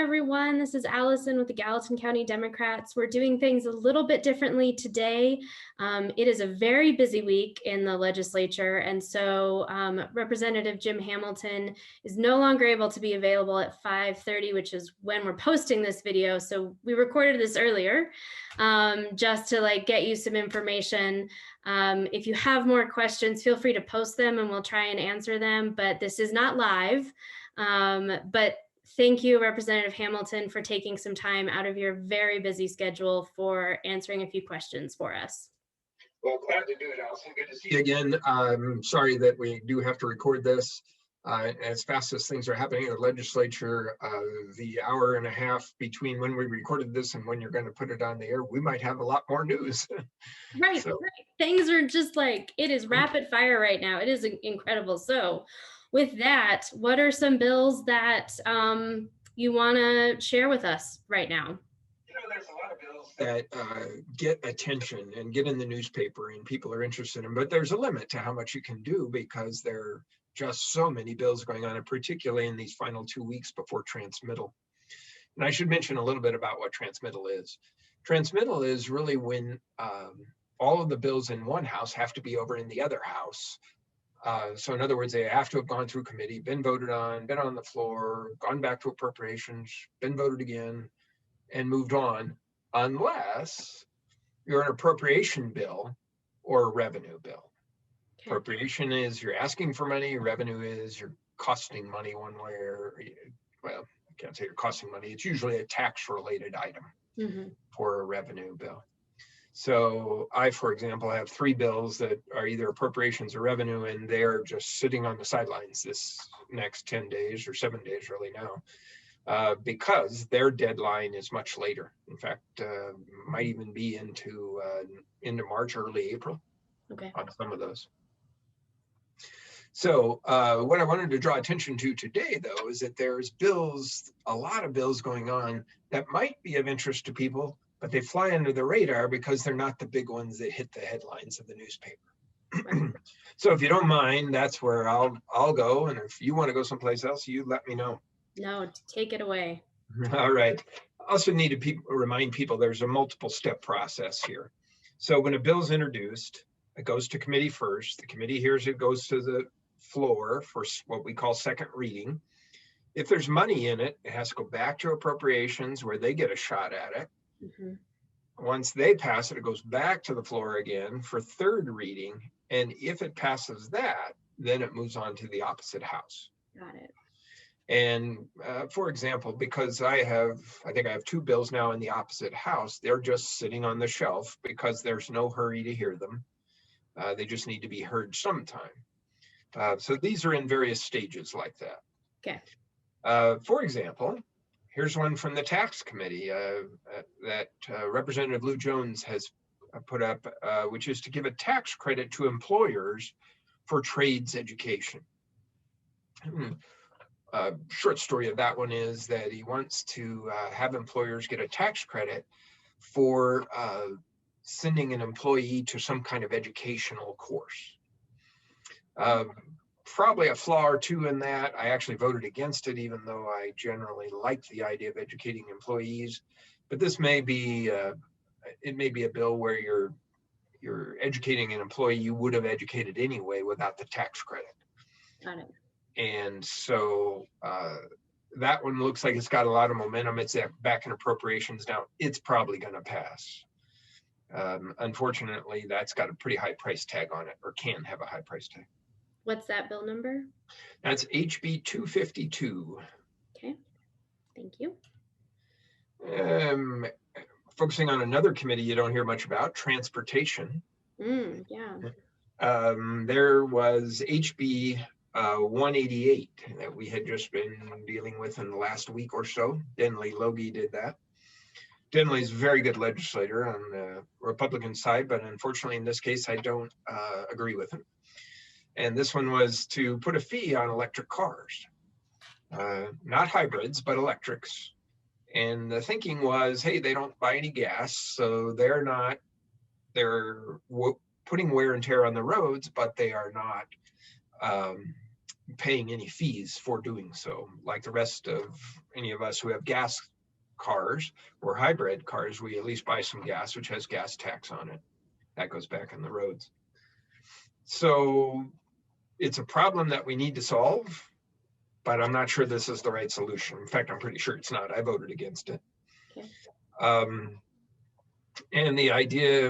everyone. This is Allison with the Gallatin County Democrats. We're doing things a little bit differently today. It is a very busy week in the legislature, and so Representative Jim Hamilton is no longer able to be available at 5:30, which is when we're posting this video. So we recorded this earlier just to get you some information. If you have more questions, feel free to post them and we'll try and answer them, but this is not live. But thank you, Representative Hamilton, for taking some time out of your very busy schedule for answering a few questions for us. Well, glad to do it, Allison. Good to see you again. I'm sorry that we do have to record this. As fast as things are happening in the legislature, the hour and a half between when we recorded this and when you're going to put it on the air, we might have a lot more news. Right, right. Things are just it is rapid fire right now. It is incredible. So with that, what are some bills that you want to share with us right now? You know, there's a lot of bills that get attention and get in the newspaper and people are interested in, but there's a limit to how much you can do because there are just so many bills going on, and particularly in these final 2 weeks before transmittal. And I should mention a little bit about what transmittal is. Transmittal is really when all of the bills in one house have to be over in the other house. So in other words, they have to have gone through committee, been voted on, been on the floor, gone back to appropriations, been voted again, and moved on, unless you're an appropriation bill or a revenue bill. Okay. Appropriation is you're asking for money, revenue is you're costing money one way or, well, I can't say you're costing money. It's usually a tax-related item for a revenue bill. So I, for example, have 3 bills that are either appropriations or revenue, and they're just sitting on the sidelines this next 10 days or 7 days really now, because their deadline is much later. In fact, might even be into March, early April on some of those. So what I wanted to draw attention to today, though, is that there's bills, a lot of bills going on that might be of interest to people, but they fly under the radar because they're not the big ones that hit the headlines of the newspaper. So if you don't mind, that's where I'll go. And if you want to go someplace else, you let me know. No, take it away. All right. Also need to remind people there's a multiple step process here. So when a bill's introduced, it goes to committee first. The committee hears it, goes to the floor for what we call second reading. If there's money in it, it has to go back to appropriations where they get a shot at it. Once they pass it, it goes back to the floor again for third reading. And if it passes that, then it moves on to the opposite house. Got it. And for example, because I think I have 2 bills now in the opposite house, they're just sitting on the shelf because there's no hurry to hear them. They just need to be heard sometime. So these are in various stages like that. Okay. For example, here's one from the tax committee that Representative Lou Jones has put up, which is to give a tax credit to employers for trades education. Short story of that one is that he wants to have employers get a tax credit for sending an employee to some kind of educational course. Probably a flaw or two in that. I actually voted against it, even though I generally like the idea of educating employees. But this may be, it may be a bill where you're educating an employee you would have educated anyway without the tax credit. Got it. And so that one looks like it's got a lot of momentum. It's back in appropriations now. It's probably going to pass. Unfortunately, that's got a pretty high price tag on it, or can have a high price tag. What's that bill number? That's HB 252. Okay, thank you. Focusing on another committee you don't hear much about, transportation. Yeah. There was HB 188 that we had just been dealing with in the last week or so. Denley Logie did that. Denley's a very good legislator on the Republican side, but unfortunately in this case, I don't agree with him. And this one was to put a fee on electric cars, not hybrids, but electrics. And the thinking was, hey, they don't buy any gas, so they're putting wear and tear on the roads, but they are not paying any fees for doing so. Like the rest of any of us who have gas cars or hybrid cars, we at least buy some gas, which has gas tax on it. That goes back on the roads. So it's a problem that we need to solve, but I'm not sure this is the right solution. In fact, I'm pretty sure it's not. I voted against it. Okay. And the idea,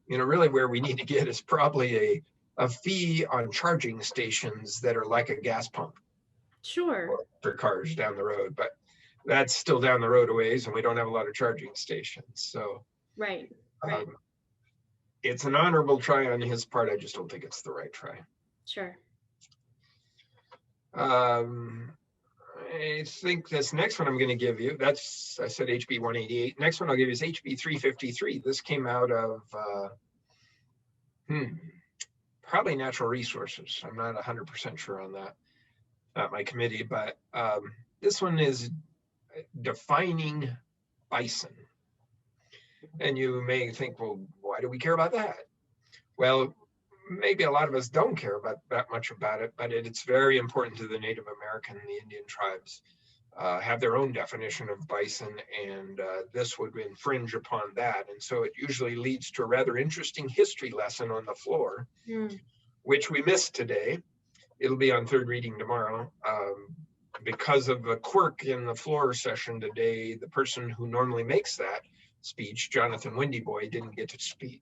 really where we need to get is probably a fee on charging stations that are like a gas pump. Sure. For cars down the road, but that's still down the road a ways, and we don't have a lot of charging stations. So right. It's an honorable try on his part. I just don't think it's the right try. Sure. I think this next one I'm going to give you, I said HB 188. Next one I'll give you is HB 353. This came out of probably natural resources. I'm not 100% sure on that. Not my committee, but this one is defining bison. And you may think, well, why do we care about that? Well, maybe a lot of us don't care about that much about it, but it's very important to the Native American and the Indian tribes have their own definition of bison, and this would infringe upon that. And so it usually leads to a rather interesting history lesson on the floor, which we missed today. It'll be on third reading tomorrow. Because of a quirk in the floor session today, the person who normally makes that speech, Jonathan Windyboy, didn't get to speak.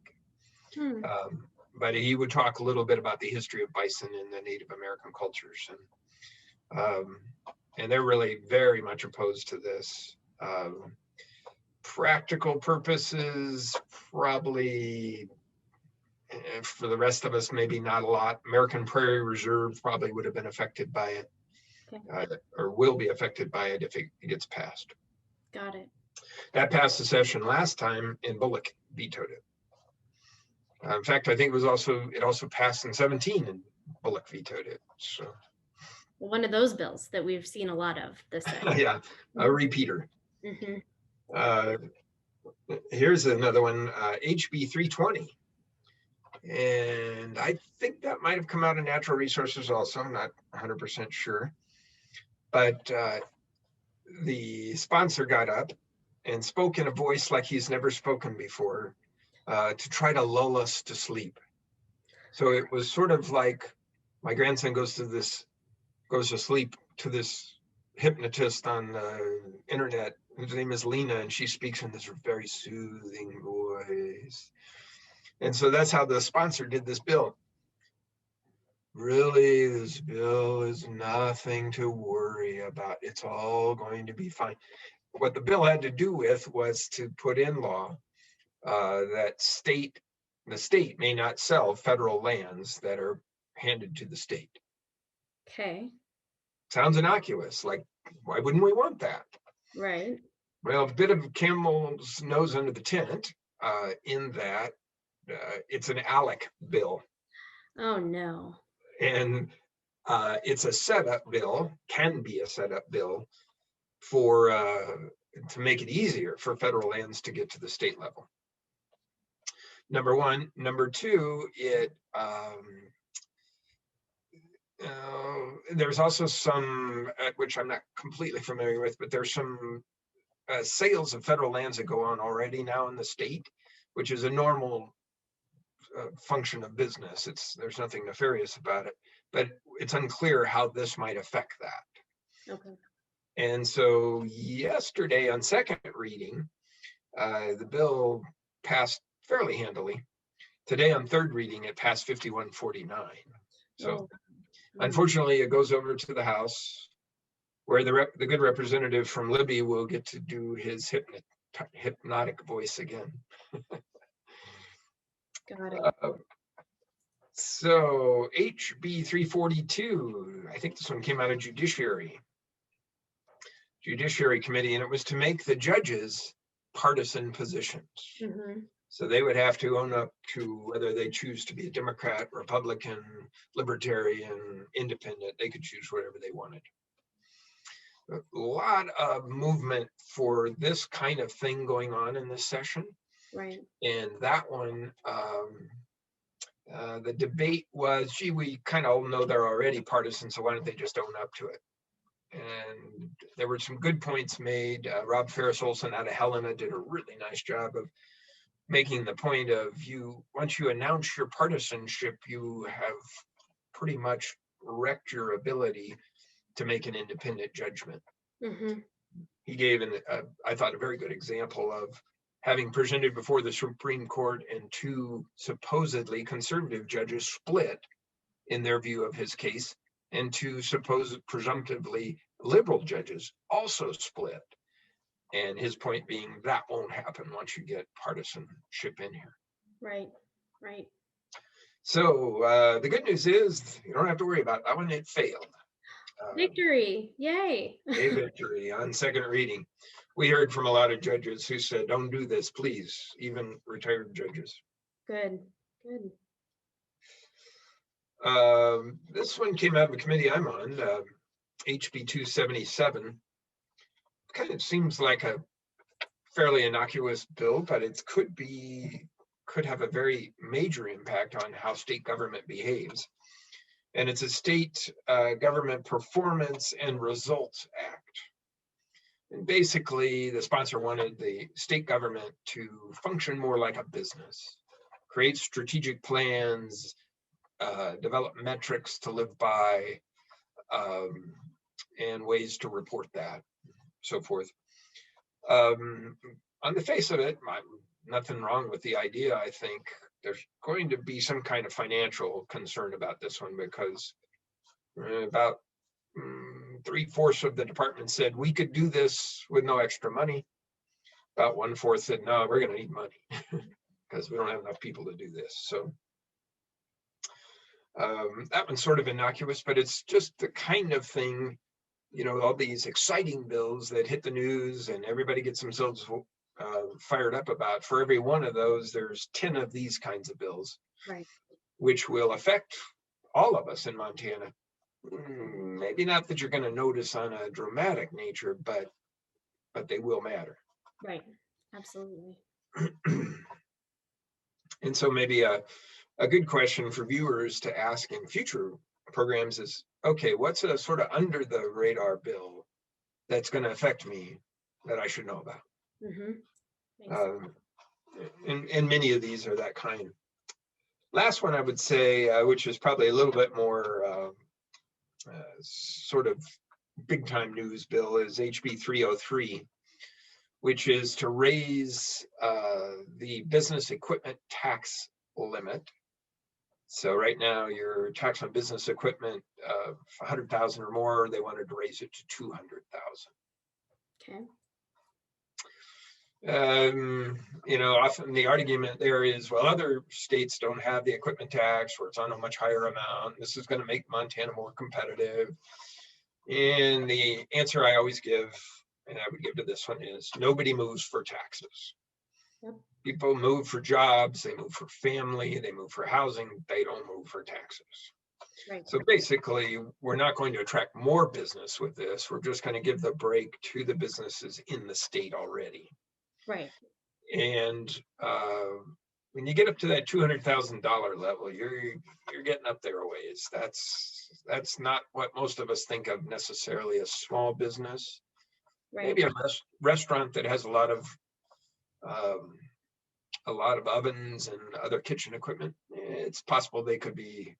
But he would talk a little bit about the history of bison in the Native American cultures. And they're really very much opposed to this. Practical purposes, probably for the rest of us, maybe not a lot. American Prairie Reserve probably would have been affected by it. Okay. Or will be affected by it if it gets passed. Got it. That passed the session last time, and Bullock vetoed it. In fact, I think it also passed in 17, and Bullock vetoed it. So, one of those bills that we've seen a lot of this session. Yeah, a repeater. Here's another one, HB 320. And I think that might have come out of natural resources also. I'm not 100% sure. But the sponsor got up and spoke in a voice like he's never spoken before to try to lull us to sleep. So it was sort of like my grandson goes to sleep to this hypnotist on the internet whose name is Lena, and she speaks in this very soothing voice. And so that's how the sponsor did this bill. Really, this bill is nothing to worry about. It's all going to be fine. What the bill had to do with was to put in law that the state may not sell federal lands that are handed to the state. Okay. Sounds innocuous. Like, why wouldn't we want that? Right. Well, a bit of camel's nose under the tent in that it's an ALEC bill. Oh, no. And it's a setup bill, can be a setup bill for to make it easier for federal lands to get to the state level. Number one. Number two, there's also some, which I'm not completely familiar with, but there's some sales of federal lands that go on already now in the state, which is a normal function of business. There's nothing nefarious about it, but it's unclear how this might affect that. Okay. And so yesterday on second reading, the bill passed fairly handily. Today on third reading, it passed 51-49. So unfortunately, it goes over to the House, where the good representative from Libby will get to do his hypnotic voice again. Got it. So HB 342, I think this one came out of Judiciary Committee, and it was to make the judges partisan positions. So they would have to own up to whether they choose to be a Democrat, Republican, Libertarian, Independent. They could choose whatever they wanted. A lot of movement for this kind of thing going on in this session. Right. And that one The debate was, gee, we kind of all know they're already partisan, so why don't they just own up to it? And there were some good points made. Rob Ferris Olson out of Helena did a really nice job of making the point of, once you announce your partisanship, you have pretty much wrecked your ability to make an independent judgment. Mm-hmm. He gave, I thought, a very good example of having presented before the Supreme Court and two supposedly conservative judges split in their view of his case, and two presumptively liberal judges also split. And his point being that won't happen once you get partisanship in here. Right, right. So the good news is you don't have to worry about that one. It failed. Victory, yay. A victory on second reading. We heard from a lot of judges who said, don't do this, please, even retired judges. Good, good. This one came out of a committee I'm on, HB 277. Kind of seems like a fairly innocuous bill, but it could have a very major impact on how state government behaves. And it's a State Government Performance and Results Act. And basically, the sponsor wanted the state government to function more like a business, create strategic plans, develop metrics to live by, and ways to report that, so forth. On the face of it, nothing wrong with the idea. I think there's going to be some kind of financial concern about this one, because about 3/4 of the department said we could do this with no extra money. About 1/4 said, no, we're going to need money because we don't have enough people to do this. So that one's sort of innocuous, but it's just the kind of thing, all these exciting bills that hit the news and everybody gets themselves fired up about. For every one of those, there's 10 of these kinds of bills, right, which will affect all of us in Montana. Maybe not that you're going to notice on a dramatic nature, but they will matter. Right, absolutely. And so maybe a good question for viewers to ask in future programs is, okay, what's a sort of under the radar bill that's going to affect me that I should know about? Mm-hmm. And many of these are that kind. Last one I would say, which is probably a little bit more sort of big time news bill, is HB 303, which is to raise the business equipment tax limit. So right now your tax on business equipment of 100,000 or more, they wanted to raise it to 200,000. Okay. Often the argument there is, well, other states don't have the equipment tax, or it's on a much higher amount. This is going to make Montana more competitive. And the answer I always give, and I would give to this one, is nobody moves for taxes. Yep. People move for jobs, they move for family, they move for housing, they don't move for taxes. Right. So basically, we're not going to attract more business with this. We're just going to give the break to the businesses in the state already. Right. And when you get up to that $200,000 level, you're getting up there a ways. That's not what most of us think of necessarily as small business. Right. Maybe a restaurant that has a lot of ovens and other kitchen equipment. It's possible they could be,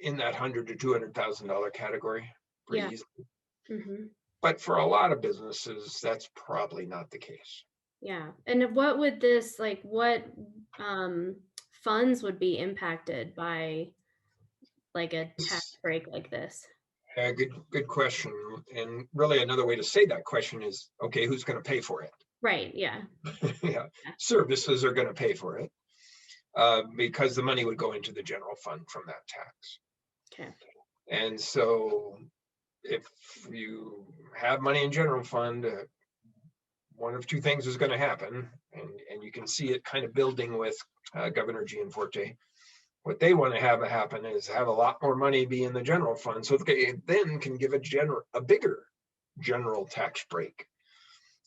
in that $100,000 to $200,000 category pretty easily. Mm-hmm. But for a lot of businesses, that's probably not the case. Yeah. And what would this, what funds would be impacted by a tax break like this? Good question. And really another way to say that question is, okay, who's going to pay for it? Right. Yeah. Yeah. Services are going to pay for it because the money would go into the general fund from that tax. Okay. And so if you have money in general fund, one of two things is going to happen, and you can see it kind of building with Governor Gianforte. What they want to have happen is have a lot more money be in the general fund, so they then can give a bigger general tax break.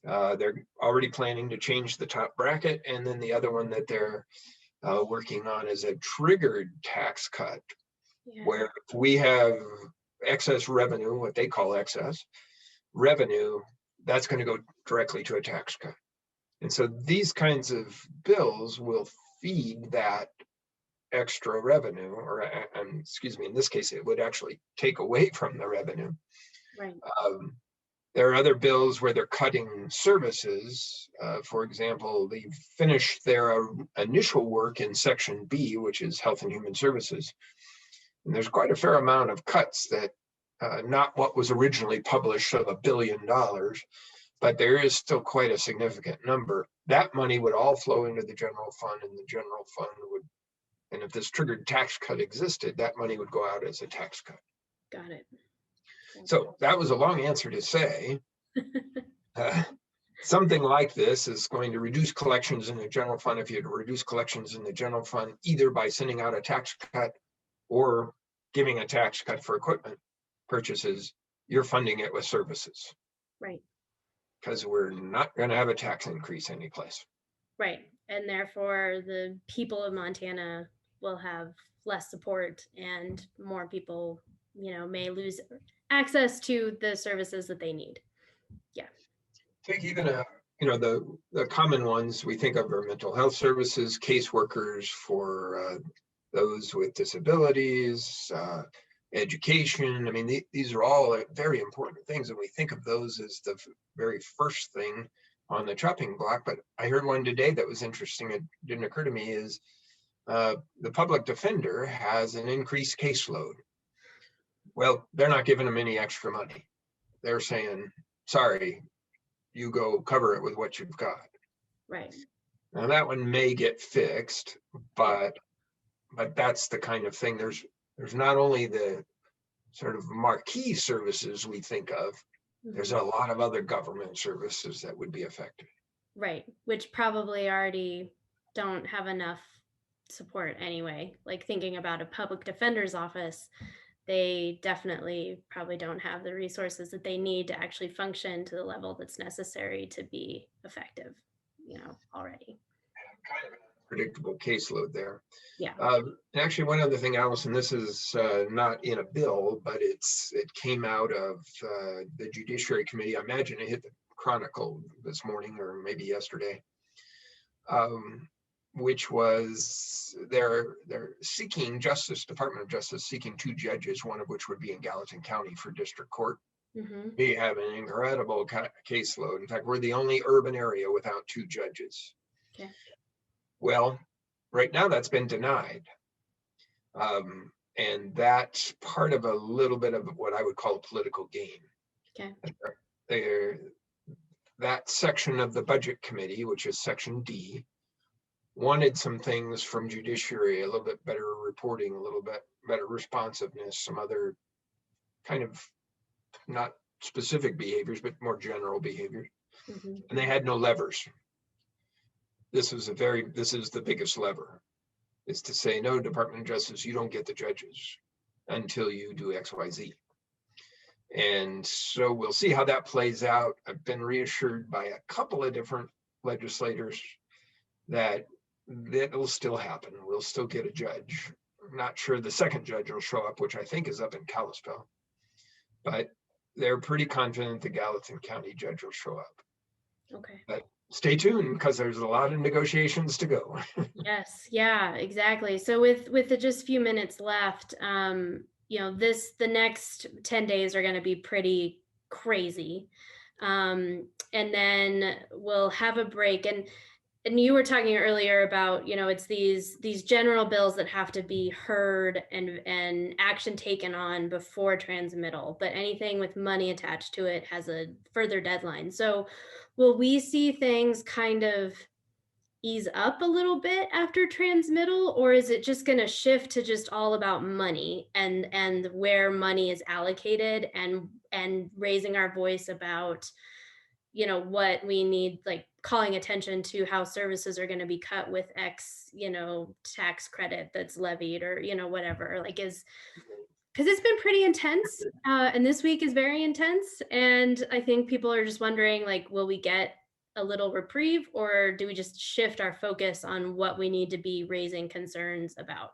They're already planning to change the top bracket. And then the other one that they're working on is a triggered tax cut, where if we have excess revenue, what they call excess revenue, that's going to go directly to a tax cut. And so these kinds of bills will feed that extra revenue, or excuse me, in this case, it would actually take away from the revenue. Right. There are other bills where they're cutting services. For example, they finished their initial work in Section B, which is Health and Human Services. And there's quite a fair amount of cuts that, not what was originally published of $1 billion, but there is still quite a significant number. That money would all flow into the general fund, and the general fund would, and if this triggered tax cut existed, that money would go out as a tax cut. Got it. So that was a long answer to say, something like this is going to reduce collections in the general fund. If you reduce collections in the general fund, either by sending out a tax cut or giving a tax cut for equipment purchases, you're funding it with services. Right. Because we're not going to have a tax increase anyplace. Right. And therefore, the people of Montana will have less support, and more people, may lose access to the services that they need. Yeah. Take even the common ones we think of are mental health services, caseworkers for those with disabilities, education. I mean, these are all very important things, and we think of those as the very first thing on the chopping block. But I heard one today that was interesting. It didn't occur to me is the public defender has an increased caseload. Well, they're not giving them any extra money. They're saying, sorry, you go cover it with what you've got. Right. Now that one may get fixed, but that's the kind of thing. There's not only the sort of marquee services we think of, there's a lot of other government services that would be affected. Right, which probably already don't have enough support anyway. Like thinking about a public defender's office, they definitely probably don't have the resources that they need to actually function to the level that's necessary to be effective, already. Kind of an unpredictable caseload there. Yeah. Actually, one other thing, Allison, this is not in a bill, but it came out of the Judiciary Committee. I imagine it hit the Chronicle this morning or maybe yesterday, which was they're seeking Department of Justice seeking 2 judges, one of which would be in Gallatin County for district court. We have an incredible caseload. In fact, we're the only urban area without 2 judges. Okay. Well, right now that's been denied. And that's part of a little bit of what I would call a political game. Okay. That section of the Budget Committee, which is Section D, wanted some things from Judiciary, a little bit better reporting, a little bit better responsiveness, some other kind of not specific behaviors, but more general behaviors. And they had no levers. This is the biggest lever, is to say, no, Department of Justice, you don't get the judges until you do X, Y, Z. And so we'll see how that plays out. I've been reassured by a couple of different legislators that will still happen. We'll still get a judge. I'm not sure the second judge will show up, which I think is up in Kalispell, but they're pretty confident the Gallatin County judge will show up. Okay. But stay tuned, because there's a lot of negotiations to go. Yes, yeah, exactly. So with the just few minutes left, the next 10 days are going to be pretty crazy. And then we'll have a break. And you were talking earlier about, it's these general bills that have to be heard and action taken on before transmittal, but anything with money attached to it has a further deadline. So will we see things kind of ease up a little bit after transmittal, or is it just going to shift to just all about money and where money is allocated and raising our voice about, what we need, like calling attention to how services are going to be cut with X, tax credit that's levied, or, whatever, like because it's been pretty intense, and this week is very intense, and I think people are just wondering, like, will we get a little reprieve, or do we just shift our focus on what we need to be raising concerns about?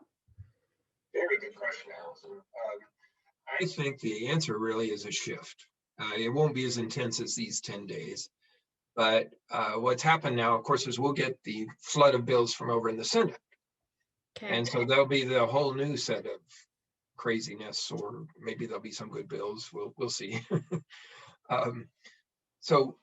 Very good question, Allison. I think the answer really is a shift. It won't be as intense as these 10 days. But what's happened now, of course, is we'll get the flood of bills from over in the Senate. Okay. And so there'll be the whole new set of craziness, or maybe there'll be some good bills. We'll see. So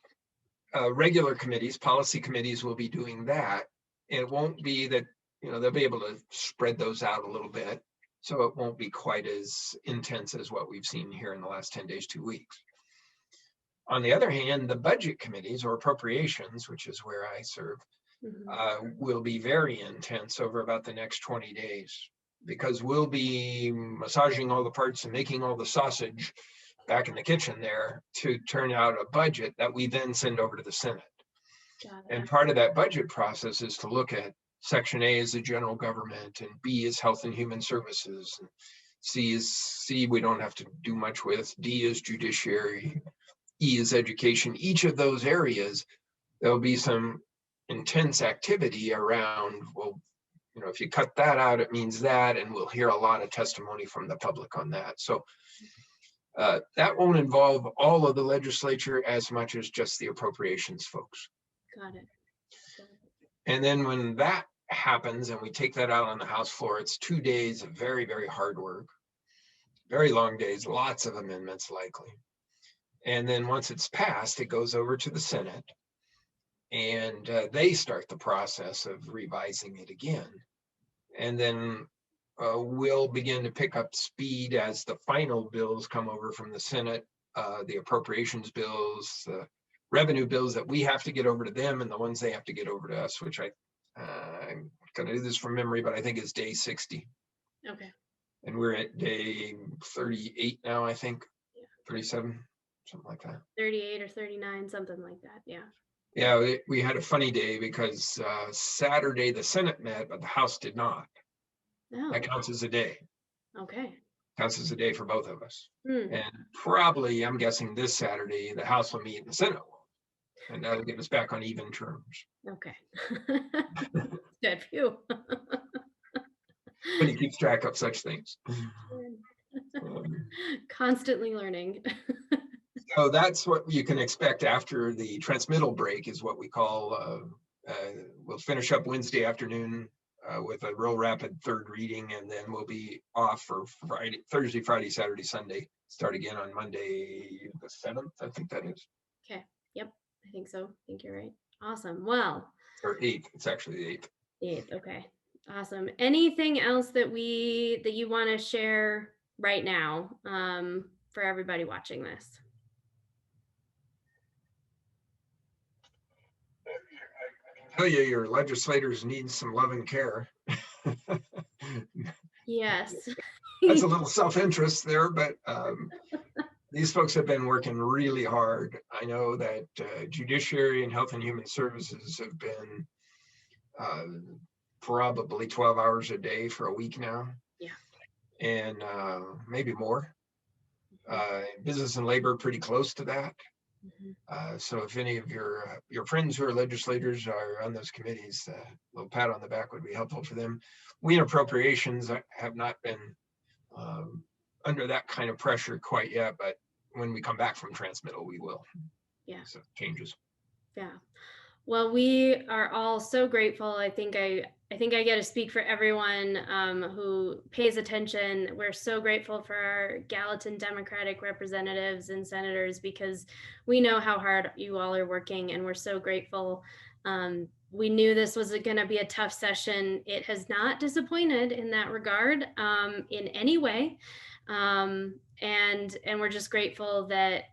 regular committees, policy committees will be doing that. It won't be that, they'll be able to spread those out a little bit. So it won't be quite as intense as what we've seen here in the last 10 days, 2 weeks. On the other hand, the budget committees or appropriations, which is where I serve, will be very intense over about the next 20 days, because we'll be massaging all the parts and making all the sausage back in the kitchen there to turn out a budget that we then send over to the Senate. And part of that budget process is to look at Section A as the general government, and B is health and human services, and C we don't have to do much with, D is judiciary, E is education. Each of those areas, there'll be some intense activity around, well, if you cut that out, it means that, and we'll hear a lot of testimony from the public on that. So that won't involve all of the legislature as much as just the appropriations folks. Got it. And then when that happens and we take that out on the House floor, it's 2 days of very, very hard work, very long days, lots of amendments likely. And then once it's passed, it goes over to the Senate, and they start the process of revising it again. And then we'll begin to pick up speed as the final bills come over from the Senate, the appropriations bills, the revenue bills that we have to get over to them, and the ones they have to get over to us, which I'm going to do this from memory, but I think it's day 60. Okay. And we're at day 38 now, I think, 37. Something like that. 38 or 39, something like that. Yeah. Yeah, we had a funny day because Saturday the Senate met, but the House did not. Oh. That counts as a day. Okay. Counts as a day for both of us. And probably, I'm guessing this Saturday, the House will meet and the Senate will. And that'll get us back on even terms. Okay. Good. Phew. But he keeps track of such things. Constantly learning. So that's what you can expect after the transmittal break, is what we call, we'll finish up Wednesday afternoon with a real rapid third reading, and then we'll be off for Thursday, Friday, Saturday, Sunday, start again on Monday the 7th, I think that is. Okay. Yep. I think so. I think you're right. Awesome. Well. Or 8th. It's actually the 8th. The 8th. Okay. Awesome. Anything else that you want to share right now for everybody watching this? I tell you, your legislators need some love and care. Yes. That's a little self-interest there, but these folks have been working really hard. I know that Judiciary and Health and Human Services have been probably 12 hours a day for a week now. Yeah. And maybe more. Business and Labor pretty close to that. So if any of your friends who are legislators are on those committees, a little pat on the back would be helpful for them. We in appropriations have not been under that kind of pressure quite yet, but when we come back from transmittal, we will. Yeah. So changes. Yeah. Well, we are all so grateful. I think I get to speak for everyone who pays attention. We're so grateful for our Gallatin Democratic representatives and senators, because we know how hard you all are working, and we're so grateful. We knew this was going to be a tough session. It has not disappointed in that regard in any way. And we're just grateful that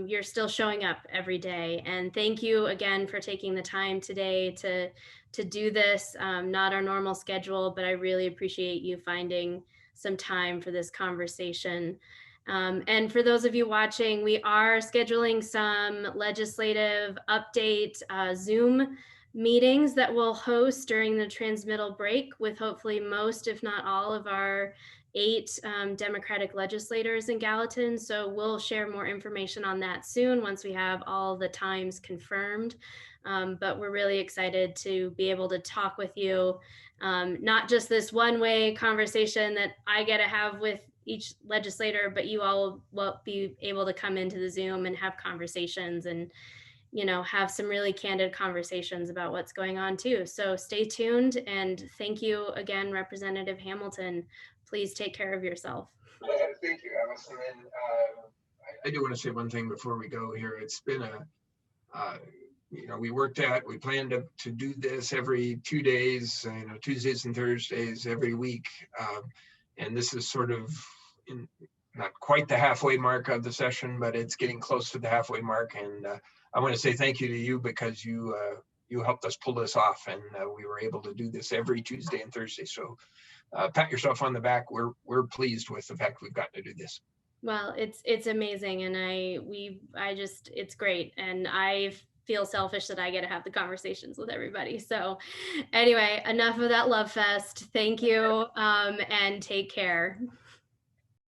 you're still showing up every day. And thank you again for taking the time today to do this. Not our normal schedule, but I really appreciate you finding some time for this conversation. And for those of you watching, we are scheduling some legislative update Zoom meetings that we'll host during the transmittal break with hopefully most, if not all, of our 8 Democratic legislators in Gallatin. So we'll share more information on that soon once we have all the times confirmed. But we're really excited to be able to talk with you, not just this one-way conversation that I get to have with each legislator, but you all will be able to come into the Zoom and have conversations and, have some really candid conversations about what's going on too. So stay tuned, and thank you again, Representative Hamilton. Please take care of yourself. Thank you, Allison. And I do want to say one thing before we go here. It's been we planned to do this every 2 days, Tuesdays and Thursdays every week. And this is sort of not quite the halfway mark of the session, but it's getting close to the halfway mark. And I want to say thank you to you, because you helped us pull this off, and we were able to do this every Tuesday and Thursday. So pat yourself on the back. We're pleased with the fact we've gotten to do this. Well, it's amazing, and it's great, and I feel selfish that I get to have the conversations with everybody. So anyway, enough of that love fest. Thank you, and take care.